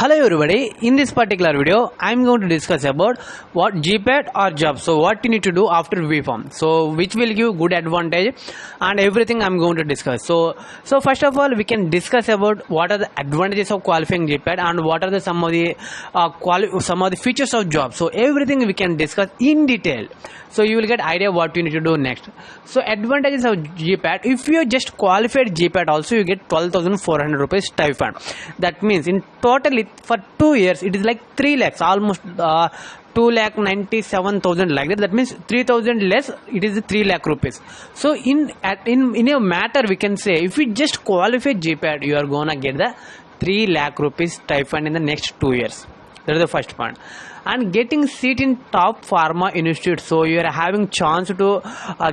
Hello everybody, in this particular video I am going to discuss about what GPAT or job. So what you need to do after VForm, so which will give good advantage and everything I am going to discuss. So first of all we can discuss about what are the advantages of qualifying GPAT and what are the some of the features of job. So everything we can discuss in detail, so you will get idea what you need to do next. So advantages of GPAT: if you just qualified GPAT also you get 12,400 rupees stipend. That means in total for 2 years it is like 3 lakhs, almost 2,97,000 like that. That means 3,000 less, it is 3 lakh rupees. So in a matter we can say if you just qualify GPAT you are gonna get the 3 lakh rupees stipend in the next 2 years. That is the first point. And getting seat in top pharma institute, so you are having chance to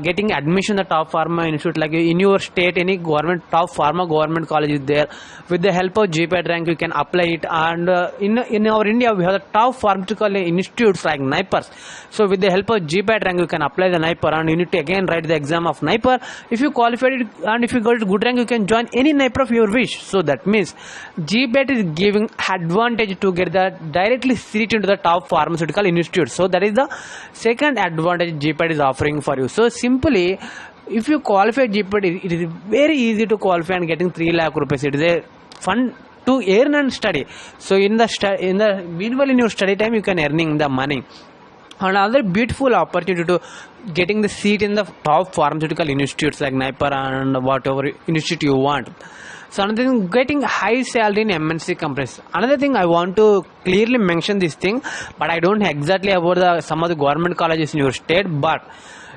getting admission in the top pharma institute, like in your state any government top pharma government college is there. With the help of GPAT rank you can apply it, and in our India we have the top pharmaceutical institutes like NIPER. So with the help of GPAT rank you can apply the NIPER, and you need to again write the exam of NIPER. If you qualified it and if you got good rank you can join any NIPER of your wish. So that means GPAT is giving advantage to get the directly seat into the top pharmaceutical institute. So that is the second advantage GPAT is offering for you. So simply if you qualify GPAT, it is very easy to qualify and getting 3 lakh rupees. It is a fun to earn and study. So in the meanwhile in your study time you can earning the money. Another beautiful opportunity to getting the seat in the top pharmaceutical institutes like NIPER and whatever institute you want. So another thing, getting high salary in MNC companies. Another thing I want to clearly mention this thing, but I don't know exactly about some of the government colleges in your state. But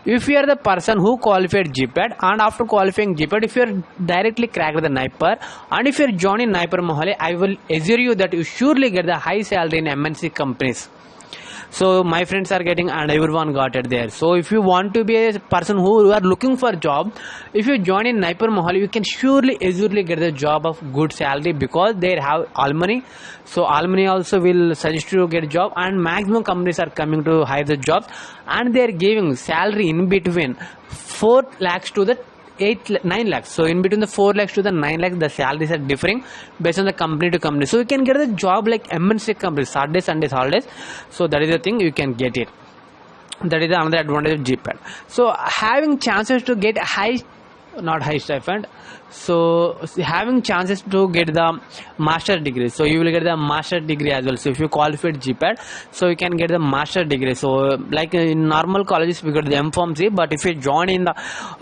if you are the person who qualified GPAT and after qualifying GPAT, if you are directly cracked the NIPER and if you are joining NIPER Mohali, I will assure you that you surely get the high salary in MNC companies. So my friends are getting and everyone got it there. So if you want to be a person who are looking for a job, if you join in NIPER Mohali, you can surely easily get the job of good salary because they have alumni. So alumni also will suggest you to get a job, and maximum companies are coming to hire the jobs, and they are giving salary in between 4 lakhs to the 9 lakhs. So in between the 4 lakhs to the 9 lakhs the salaries are differing based on the company to company. So you can get the job like MNC companies, Saturday, Sundays, holidays. So that is the thing, you can get it. That is another advantage of GPAT. So having chances to get not high stipend, so having chances to get the master degree. So you will get the master degree as well. So if you qualified GPAT, so you can get the master degree. So like in normal colleges we get the MPharm, but if you join in the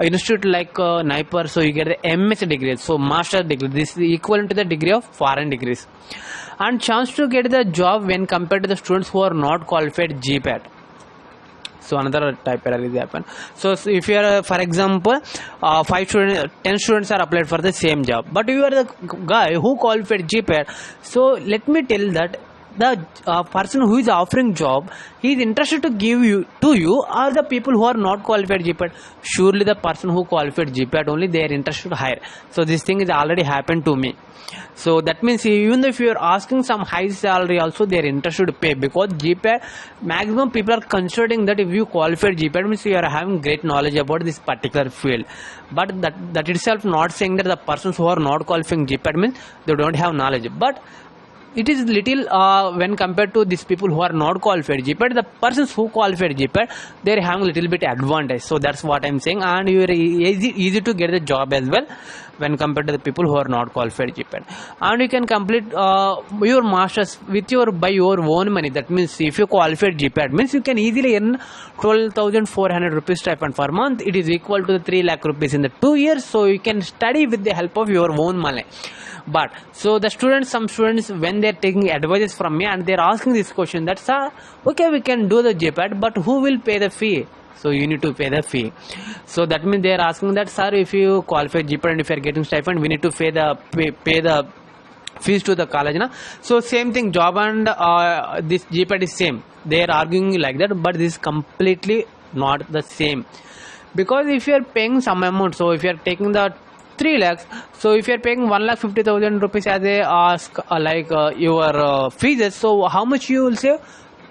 institute like NIPER, so you get the MS degree. So master degree, this is equivalent to the degree of foreign degrees, and chance to get the job when compared to the students who are not qualified GPAT. So another type error is happen. So if you are for example 10 students are applied for the same job, but you are the guy who qualified GPAT. So let me tell that the person who is offering job, he is interested to give you are the people who are not qualified GPAT. Surely the person who qualified GPAT only they are interested to hire. So this thing is already happened to me. So that means even if you are asking some high salary also they are interested to pay, because GPAT maximum people are considering that if you qualified GPAT means you are having great knowledge about this particular field. But that itself not saying that the persons who are not qualifying GPAT means they don't have knowledge. But it is little when compared to these people who are not qualified GPAT, the persons who qualified GPAT they are having a little bit advantage. So that's what I'm saying, and you are easy to get the job as well when compared to the people who are not qualified GPAT. And you can complete your masters with by your own money. That means if you qualified GPAT means you can easily earn 12,400 rupees stipend per month. It is equal to the 3 lakh rupees in the 2 years. So you can study with the help of your own money. But so the some students when they are taking advices from me and they are asking this question that sir, okay we can do the GPAT, but who will pay the fee? So you need to pay the fee. So that means they are asking that sir, if you qualify GPAT and if you are getting stipend, we need to pay the fees to the college. Na? So same thing, job and this GPAT is same. They are arguing like that, but this is completely not the same. Because if you are paying some amount, so if you are taking the 3 lakhs, so if you are paying 1,50,000 rupees as a your fees, so how much you will save?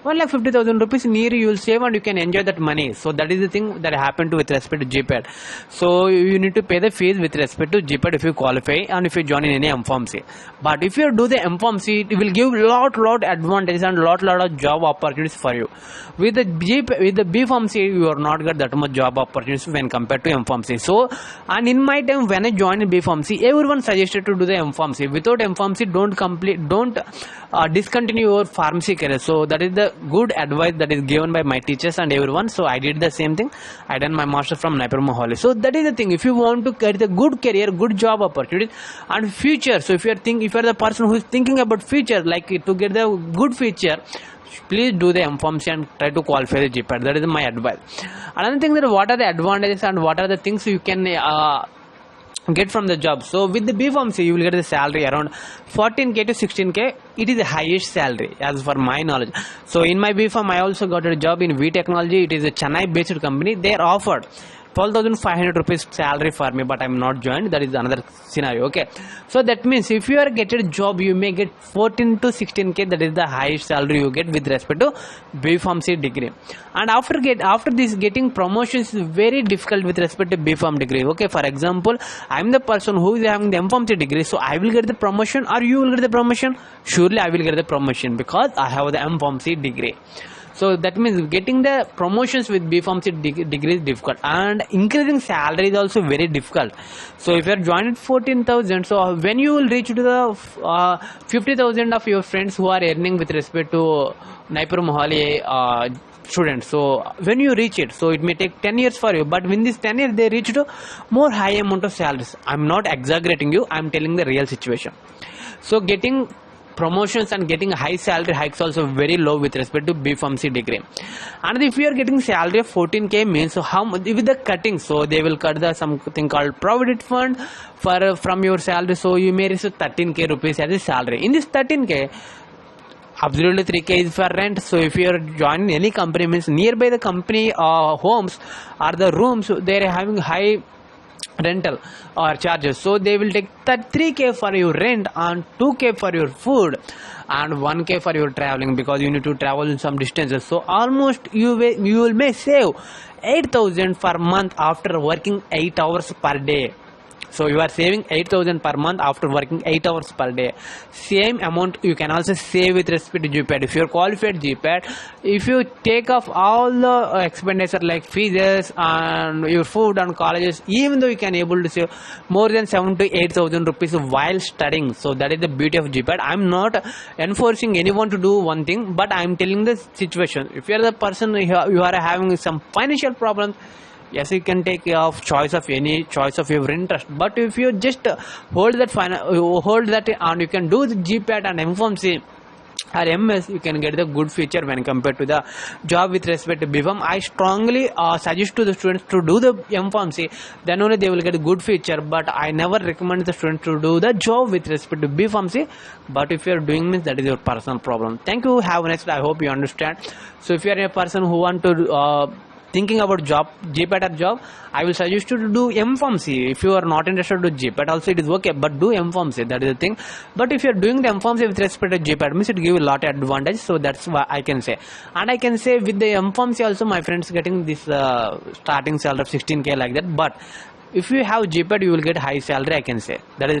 1,50,000 rupees near you will save and you can enjoy that money. So that is the thing that happened to with respect to GPAT. So you need to pay the fees with respect to GPAT if you qualify and if you join in any M-Pharmacy. But if you do the M-Pharmacy, it will give lot advantages and lot of job opportunities for you. With the B-Pharmacy, you are not get that much job opportunities when compared to M-Pharmacy. So, and in my time when I joined B-Pharmacy, everyone suggested to do the M-Pharmacy. Without M-Pharmacy, don't discontinue your pharmacy career. So that is the good advice that is given by my teachers and everyone. So I did the same thing. I done my master from Naipur Mohali. So that is the thing. If you want to get a good career, good job opportunities and future. So if you are the person who is thinking about future, like to get the good future, please do the M-Pharmacy and try to qualify the GPAT. That is my advice. Another thing that what are the advantages and what are the things you can get from the job. So with the B-Pharmacy, you will get the salary around 14k to 16k. It is the highest salary as for my knowledge. So in my B-Pharm, I also got a job in V Technology. It is a Chennai based company. They are offered 12,500 rupees salary for me, but I'm not joined. That is another scenario. Okay, so that means if you are getting a job, you may get 14 to 16k. That is the highest salary you get with respect to B-Pharmacy degree. And after this, getting promotions is very difficult with respect to B-Pharm degree. Okay, for example, I'm the person who is having the M-Pharmacy degree, so I will get the promotion or you will get the promotion. Surely I will get the promotion because I have the M-Pharmacy degree. So that means getting the promotions with B-Pharmacy degree is difficult, and increasing salary is also very difficult. So if you are joined at 14,000, so when you will reach to the 50,000 of your friends who are earning with respect to Naipur Mohali students, so when you reach it, so it may take 10 years for you, but in this 10 years they reach to more high amount of salaries. I'm not exaggerating you, I'm telling the real situation. So getting promotions and getting high salary hikes also very low with respect to B-Pharmacy degree. And if you are getting salary of 14k means, so how much with the cutting, so they will cut the something called provident fund from your salary, so you may receive 13k rupees as a salary. In this 13k, absolutely 3k is for rent. So if you are joining any company, means nearby the company homes or the rooms, they are having high rental or charges, so they will take 3k for your rent and 2k for your food and 1k for your traveling, because you need to travel in some distances. So almost you will may save 8,000 per month after working 8 hours per day. So you are saving 8,000 per month after working 8 hours per day. Same amount you can also save with respect to GPAT. If you are qualified GPAT, if you take off all the expenditure like fees and your food and colleges, even though you can able to save more than 7,000 to 8,000 rupees while studying. So that is the beauty of GPAT. I'm not enforcing anyone to do one thing, but I'm telling the situation. If you are the person you are having some financial problems, yes, you can take choice of any choice of your interest. But if you just hold that and you can do the GPAT and M-Pharmacy or MS, you can get the good feature when compared to the job with respect to B-Pharm. I strongly suggest to the students to do the M-Pharmacy, then only they will get a good feature. But I never recommend the students to do the job with respect to B-Pharmacy. But if you are doing means, that is your personal problem. Thank you. Have a nice day. I hope you understand. So if you are a person who want to thinking about job, GPAT or job, I will suggest you to do M-Pharmacy. If you are not interested to GPAT also, it is okay, but do M-Pharmacy. That is the thing. But if you are doing the M-Pharmacy with respect to GPAT, means it give a lot of advantage. So that's what I can say. And I can say with the M-Pharmacy also, my friends getting this starting salary of 16k like that. But if you have GPAT, you will get high salary, I can say. That is the thing.